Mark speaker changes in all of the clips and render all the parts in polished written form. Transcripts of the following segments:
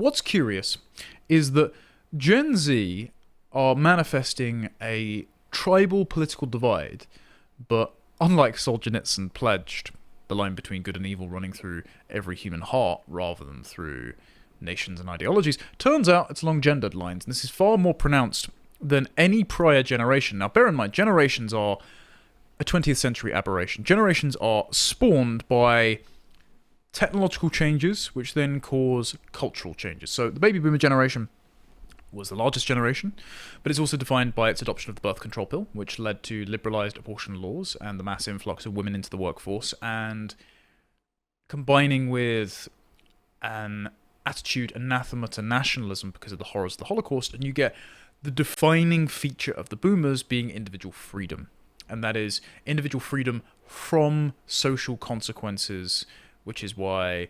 Speaker 1: what's curious is that Gen Z are manifesting a tribal political divide, but unlike Solzhenitsyn pledged, the line between good and evil running through every human heart rather than through nations and ideologies, turns out it's along gendered lines, and this is far more pronounced than any prior generation. Now, bear in mind, generations are a 20th century aberration. Generations are spawned by technological changes, which then cause cultural changes. So the baby boomer generation was the largest generation, but it's also defined by its adoption of the birth control pill, which led to liberalized abortion laws and the mass influx of women into the workforce, and combining with an attitude anathema to nationalism because of the horrors of the Holocaust, and you get the defining feature of the boomers being individual freedom. And that is individual freedom from social consequences, which is why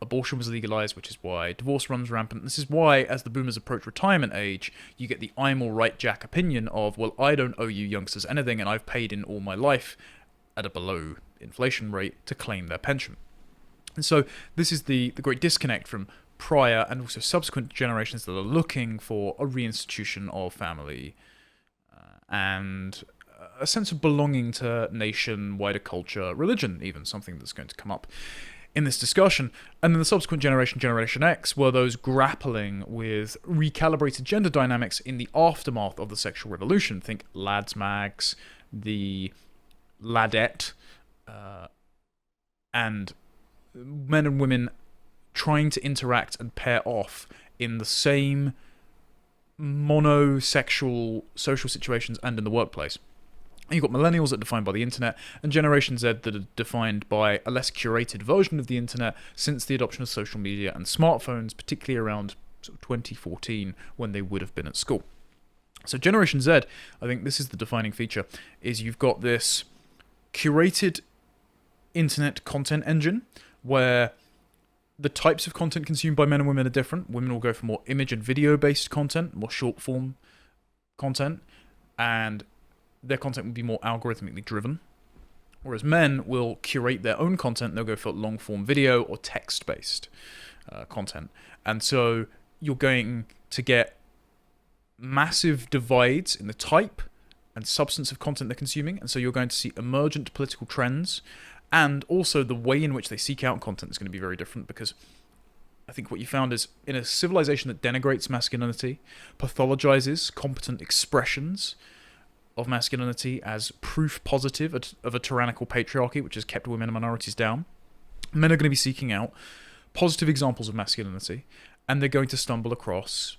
Speaker 1: abortion was legalized, which is why divorce runs rampant. This is why, as the boomers approach retirement age, you get the I'm all right Jack opinion of, well, I don't owe you youngsters anything, and I've paid in all my life at a below inflation rate to claim their pension. And so this is the great disconnect from prior and also subsequent generations that are looking for a reinstitution of family and a sense of belonging to nation, wider culture, religion even, something that's going to come up in this discussion. And then the subsequent generation, Generation X, were those grappling with recalibrated gender dynamics in the aftermath of the sexual revolution. Think lads mags, the ladette, and men and women trying to interact and pair off in the same monosexual social situations and in the workplace. You've got millennials that are defined by the internet, and Generation Z that are defined by a less curated version of the internet since the adoption of social media and smartphones, particularly around sort of 2014, when they would have been at school. So Generation Z, I think this is the defining feature, is you've got this curated internet content engine where the types of content consumed by men and women are different. Women will go for more image and video-based content, more short-form content, and their content will be more algorithmically driven. Whereas men will curate their own content. They'll go for long-form video or text-based content. And so you're going to get massive divides in the type and substance of content they're consuming. And so you're going to see emergent political trends. And also the way in which they seek out content is going to be very different, because I think what you found is in a civilization that denigrates masculinity, pathologizes competent expressions of masculinity as proof positive of a tyrannical patriarchy which has kept women and minorities down, men are going to be seeking out positive examples of masculinity, and they're going to stumble across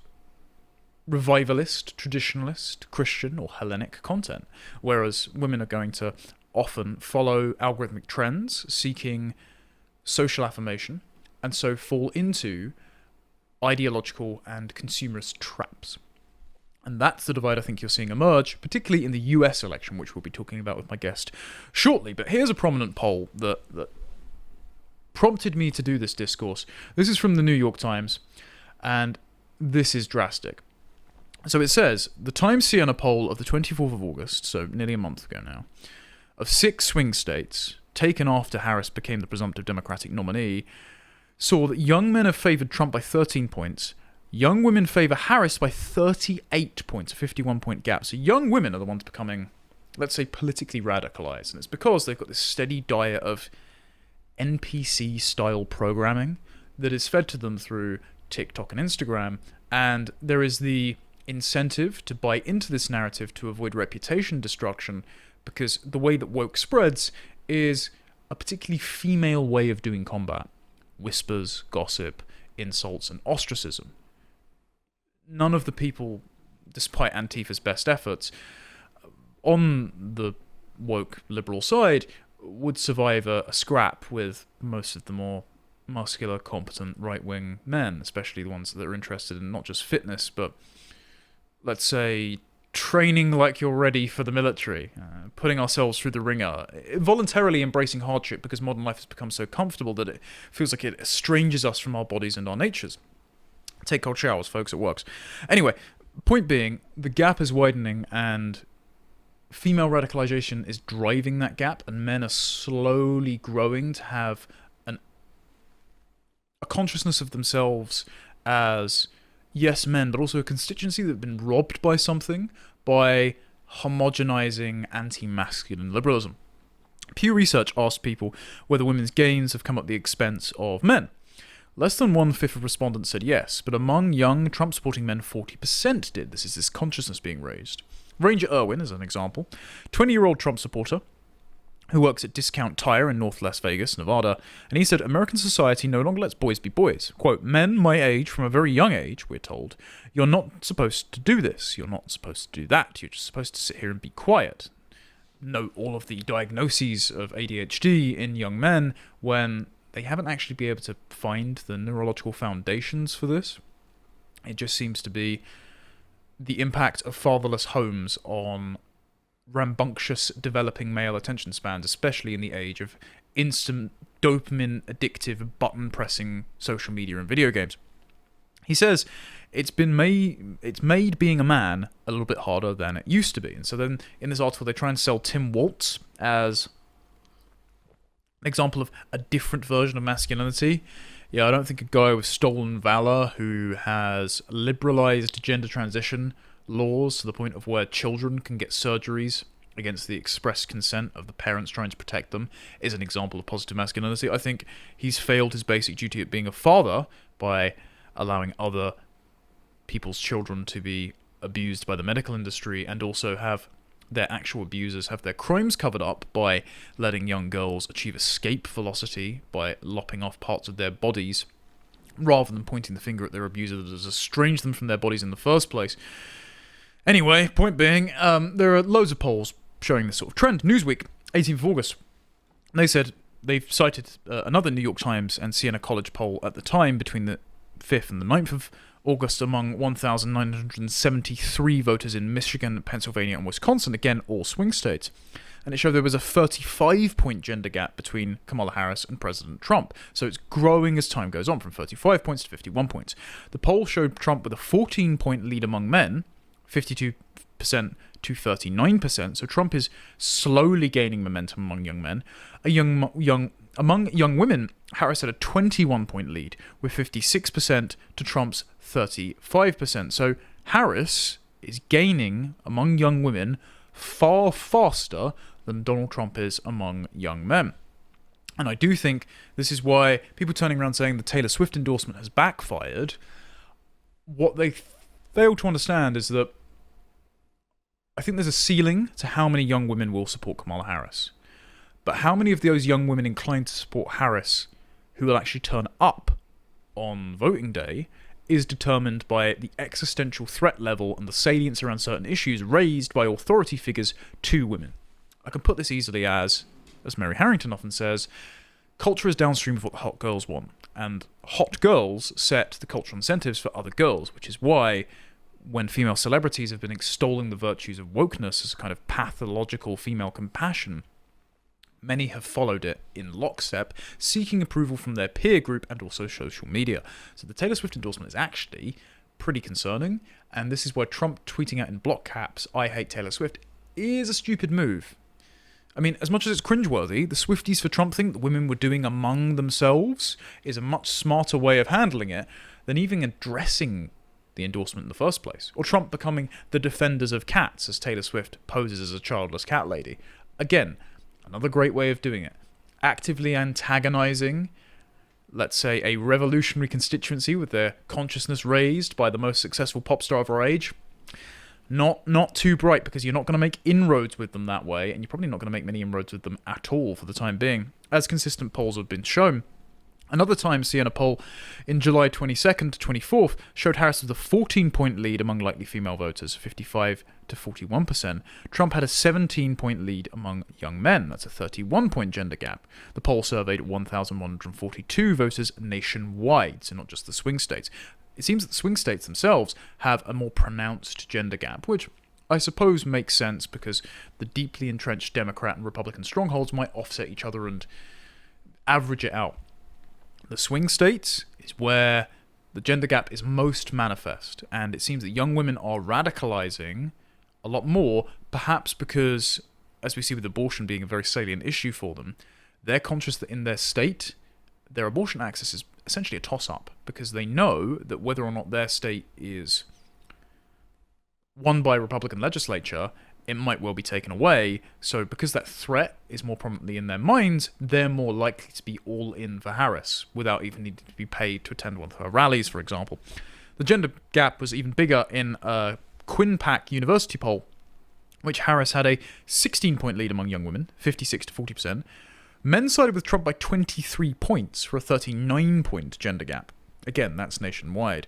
Speaker 1: revivalist, traditionalist, Christian or Hellenic content, whereas women are going to often follow algorithmic trends seeking social affirmation, and so fall into ideological and consumerist traps. And that's the divide I think you're seeing emerge, particularly in the US election, which we'll be talking about with my guest shortly. But here's a prominent poll that prompted me to do this discourse. This is from the New York Times, and this is drastic. So it says, the Times Siena poll of the 24th of August, so nearly a month ago now, of 6 swing states, taken after Harris became the presumptive Democratic nominee, saw that young men have favored Trump by 13 points, young women favor Harris by 38 points, a 51-point gap. So young women are the ones becoming, let's say, politically radicalized. And it's because they've got this steady diet of NPC-style programming that is fed to them through TikTok and Instagram. And there is the incentive to buy into this narrative to avoid reputation destruction, because the way that woke spreads is a particularly female way of doing combat. Whispers, gossip, insults, and ostracism. None of the people, despite Antifa's best efforts, on the woke liberal side, would survive a scrap with most of the more muscular, competent right-wing men, especially the ones that are interested in not just fitness, but, let's say, training like you're ready for the military, putting ourselves through the ringer, voluntarily embracing hardship because modern life has become so comfortable that it feels like it estranges us from our bodies and our natures. Take cold showers, folks, it works. Anyway, point being, the gap is widening and female radicalization is driving that gap, and men are slowly growing to have a consciousness of themselves as yes men, but also a constituency that have been robbed by something by homogenizing anti-masculine liberalism. Pew Research asked people whether women's gains have come at the expense of men. Less than 1/5 of respondents said yes, but among young Trump-supporting men, 40% did. This is this consciousness being raised. Ranger Irwin is an example. 20-year-old Trump supporter who works at Discount Tire in North Las Vegas, Nevada, and he said, American society no longer lets boys be boys. Quote, men my age, from a very young age, we're told, you're not supposed to do this, you're not supposed to do that, you're just supposed to sit here and be quiet. Note all of the diagnoses of ADHD in young men when they haven't actually been able to find the neurological foundations for this. It just seems to be the impact of fatherless homes on rambunctious developing male attention spans, especially in the age of instant dopamine addictive button pressing social media and video games. He says it's made being a man a little bit harder than it used to be. And so then in this article they try and sell Tim Waltz as an example of a different version of masculinity. Yeah, I don't think a guy with stolen valor who has liberalized gender transition laws to the point of where children can get surgeries against the express consent of the parents trying to protect them is an example of positive masculinity. I think he's failed his basic duty of being a father by allowing other people's children to be abused by the medical industry and also have their actual abusers have their crimes covered up by letting young girls achieve escape velocity by lopping off parts of their bodies rather than pointing the finger at their abuser that has estranged them from their bodies in the first place. Anyway, point being, there are loads of polls showing this sort of trend. Newsweek, 18th of August, they've cited another New York Times and Siena College poll at the time between the 5th and the 9th of August among 1,973 voters in Michigan, Pennsylvania, and Wisconsin, again, all swing states. And it showed there was a 35-point gender gap between Kamala Harris and President Trump. So it's growing as time goes on, from 35 points to 51 points. The poll showed Trump with a 14-point lead among men, 52% to 39%. So Trump is slowly gaining momentum among young men. Among young women, Harris had a 21-point lead, with 56% to Trump's 35%. So Harris is gaining among young women far faster than Donald Trump is among young men. And I do think this is why people turning around saying the Taylor Swift endorsement has backfired. What they fail to understand is that I think there's a ceiling to how many young women will support Kamala Harris. But how many of those young women inclined to support Harris who will actually turn up on voting day is determined by the existential threat level and the salience around certain issues raised by authority figures to women. I can put this easily as Mary Harrington often says, culture is downstream of what the hot girls want, and hot girls set the cultural incentives for other girls, which is why when female celebrities have been extolling the virtues of wokeness as a kind of pathological female compassion, many have followed it in lockstep, seeking approval from their peer group and also social media. So the Taylor Swift endorsement is actually pretty concerning, and this is why Trump tweeting out in block caps, "I hate Taylor Swift," is a stupid move. I mean, as much as it's cringeworthy, the Swifties for Trump thing that women were doing among themselves is a much smarter way of handling it than even addressing the endorsement in the first place. Or Trump becoming the defenders of cats as Taylor Swift poses as a childless cat lady. Again, another great way of doing it. Actively antagonizing, let's say, a revolutionary constituency with their consciousness raised by the most successful pop star of our age. Not too bright, because you're not going to make inroads with them that way, and you're probably not going to make many inroads with them at all for the time being, as consistent polls have been shown. Another Times Siena poll in July 22nd to 24th showed Harris with a 14-point lead among likely female voters, 55 to 41%. Trump had a 17-point lead among young men. That's a 31-point gender gap. The poll surveyed 1,142 voters nationwide, so not just the swing states. It seems that the swing states themselves have a more pronounced gender gap, which I suppose makes sense because the deeply entrenched Democrat and Republican strongholds might offset each other and average it out. The swing states is where the gender gap is most manifest, and it seems that young women are radicalizing a lot more, perhaps because, as we see with abortion being a very salient issue for them, they're conscious that in their state, their abortion access is essentially a toss-up, because they know that whether or not their state is won by a Republican legislature, it might well be taken away. So because that threat is more prominently in their minds, they're more likely to be all in for Harris without even needing to be paid to attend one of her rallies, for example. The gender gap was even bigger in a Quinnipiac University poll, which Harris had a 16-point lead among young women, 56 to 40%. Men sided with Trump by 23 points for a 39-point gender gap. Again, that's nationwide.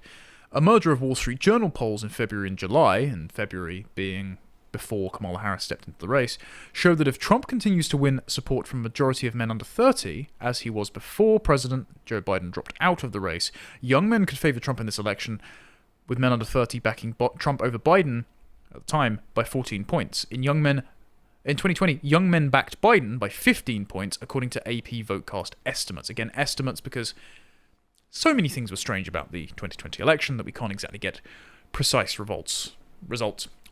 Speaker 1: A merger of Wall Street Journal polls in February and July, and February being before Kamala Harris stepped into the race, showed that if Trump continues to win support from a majority of men under 30, as he was before President Joe Biden dropped out of the race, young men could favour Trump in this election, with men under 30 backing Trump over Biden at the time by 14 points. In 2020, young men backed Biden by 15 points, according to AP VoteCast estimates. Again, estimates because so many things were strange about the 2020 election that we can't exactly get precise results.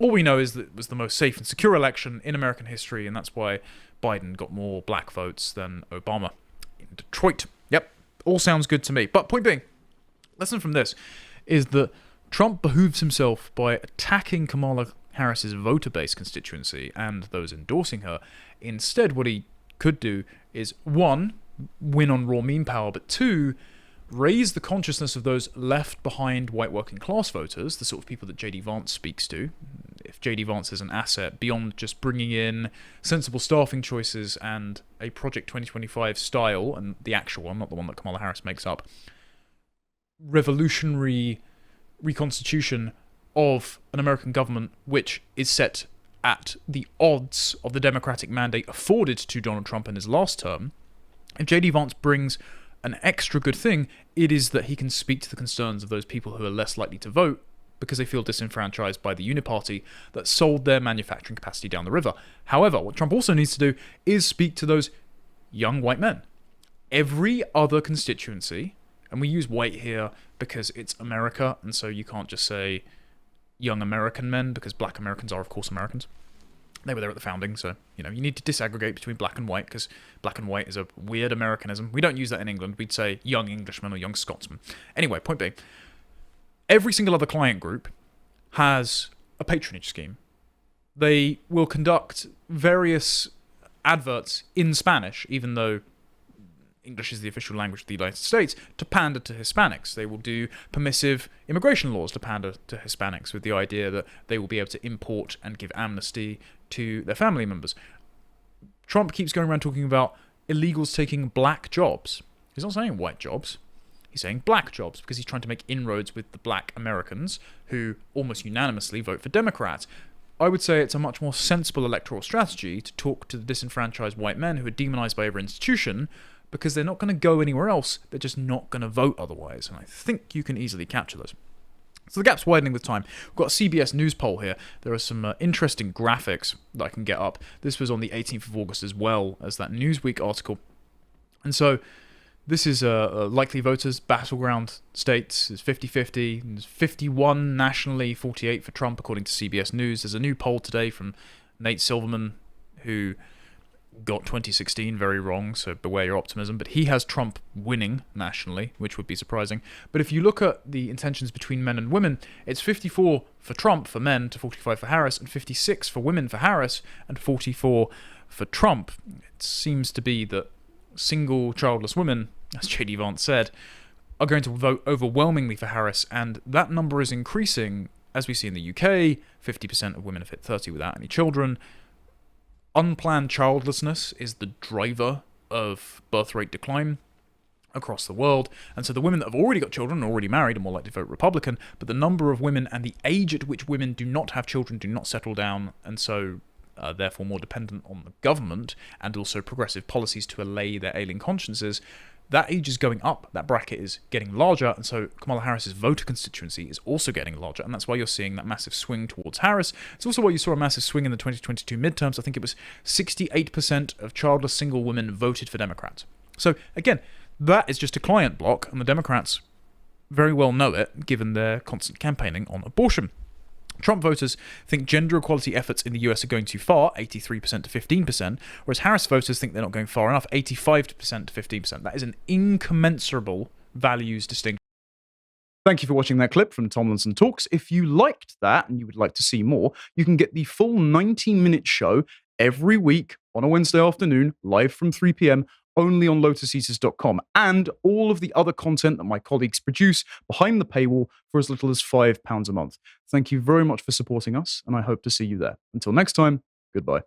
Speaker 1: All we know is that it was the most safe and secure election in American history, and that's why Biden got more black votes than Obama in Detroit. Yep, all sounds good to me. But point being, lesson from this is that Trump behooves himself by attacking Kamala Harris's voter-based constituency and those endorsing her. Instead, what he could do is, one, win on raw mean power, but two, raise the consciousness of those left behind white working class voters, the sort of people that J.D. Vance speaks to. If J.D. Vance is an asset beyond just bringing in sensible staffing choices and a Project 2025 style, and the actual one, not the one that Kamala Harris makes up, revolutionary reconstitution of an American government which is set at the odds of the Democratic mandate afforded to Donald Trump in his last term, if J.D. Vance brings an extra good thing, it is that he can speak to the concerns of those people who are less likely to vote because they feel disenfranchised by the uniparty that sold their manufacturing capacity down the river. However, what Trump also needs to do is speak to those young white men. Every other constituency, and we use white here because it's America, and so you can't just say young American men, because black Americans are, of course, Americans. They were there at the founding, so, you need to disaggregate between black and white, because black and white is a weird Americanism. We don't use that in England. We'd say young Englishmen or young Scotsmen. Anyway, point being, every single other client group has a patronage scheme. They will conduct various adverts in Spanish, even though English is the official language of the United States, to pander to Hispanics. They will do permissive immigration laws to pander to Hispanics with the idea that they will be able to import and give amnesty to their family members. Trump keeps going around talking about illegals taking black jobs. He's not saying white jobs. He's saying black jobs because he's trying to make inroads with the black Americans who almost unanimously vote for Democrats. I would say it's a much more sensible electoral strategy to talk to the disenfranchised white men who are demonized by every institution, because they're not going to go anywhere else. They're just not going to vote otherwise. And I think you can easily capture those. So the gap's widening with time. We've got a CBS News poll here. There are some interesting graphics that I can get up. This was on the 18th of August as well as that Newsweek article. And so this is likely voters, battleground states. It's 50-50. There's 51 nationally, 48 for Trump, according to CBS News. There's a new poll today from Nate Silverman, who got 2016 very wrong, so beware your optimism, but he has Trump winning nationally, which would be surprising. But if you look at the intentions between men and women, it's 54 for Trump for men to 45 for Harris, and 56 for women for Harris, and 44 for Trump. It seems to be that single childless women, as J.D. Vance said, are going to vote overwhelmingly for Harris, and that number is increasing, as we see in the UK. 50% of women have hit 30 without any children. Unplanned childlessness is the driver of birth rate decline across the world, and so the women that have already got children and already married are more likely to vote Republican, but the number of women and the age at which women do not have children, do not settle down, and so therefore more dependent on the government and also progressive policies to allay their ailing consciences, that age is going up, that bracket is getting larger, and so Kamala Harris's voter constituency is also getting larger, and that's why you're seeing that massive swing towards Harris. It's also why you saw a massive swing in the 2022 midterms. I think it was 68% of childless single women voted for Democrats. So again, that is just a client block, and the Democrats very well know it, given their constant campaigning on abortion. Trump voters think gender equality efforts in the US are going too far, 83% to 15%, whereas Harris voters think they're not going far enough, 85% to 15%. That is an incommensurable values distinction.
Speaker 2: Thank you for watching that clip from Tomlinson Talks. If you liked that and you would like to see more, you can get the full 90-minute show every week on a Wednesday afternoon, live from 3 p.m., only on lotuseaters.com, and all of the other content that my colleagues produce behind the paywall for as little as £5 a month. Thank you very much for supporting us, and I hope to see you there. Until next time, goodbye.